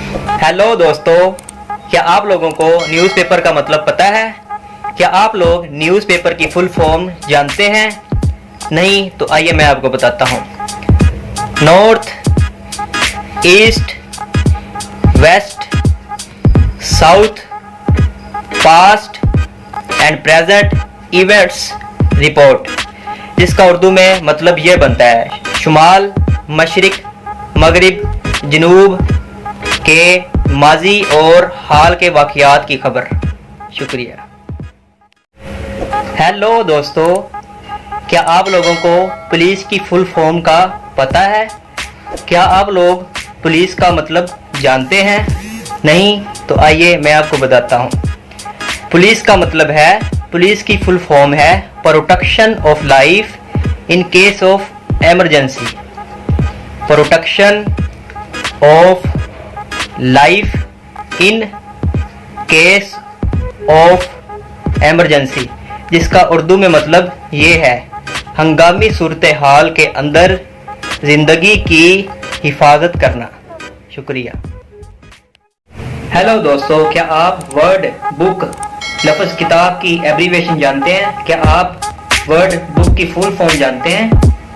Hello दोस्तों, क्या आप लोगों को न्यूज़पेपर का मतलब पता है? क्या आप लोग न्यूज़पेपर की फुल फॉर्म जानते हैं? नहीं तो आइए मैं आपको बताता हूँ। North, east, west, south, past and present events report, जिसका उर्दू में मतलब ये बनता है शुमाल, मशरिक, मगरिब, जनूब के माजी और हाल के वाक़यात की खबर। शुक्रिया। हेलो दोस्तों, क्या आप लोगों को पुलिस की फुल फॉर्म का पता है? क्या आप लोग पुलिस का मतलब जानते हैं? नहीं तो आइए मैं आपको बताता हूँ। पुलिस का मतलब है, पुलिस की फुल फॉर्म है protection of life in case of emergency. Protection of life in case of emergency, जिसका उर्दू में मतलब ये है हंगामी सूरत हाल के अंदर जिंदगी की हिफाजत करना। शुक्रिया। हेलो दोस्तों, क्या आप वर्ड बुक लफ्ज़ किताब की एब्रीवेशन जानते हैं? क्या आप वर्ड बुक की फुल फॉर्म जानते हैं?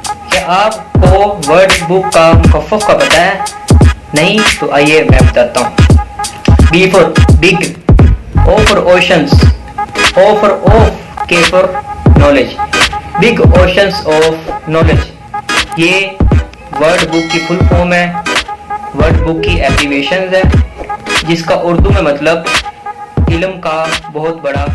क्या आपको वर्ड बुक का मुखफ़्फ़ का पता है? नहीं तो आइए मैं बताता हूँ। B for big, O for oceans, O for of, K for knowledge. Big oceans of knowledge, ये वर्ड बुक की फुल फॉर्म है, वर्ड बुक की एब्रीवेशन है, जिसका उर्दू में मतलब इल्म का बहुत बड़ा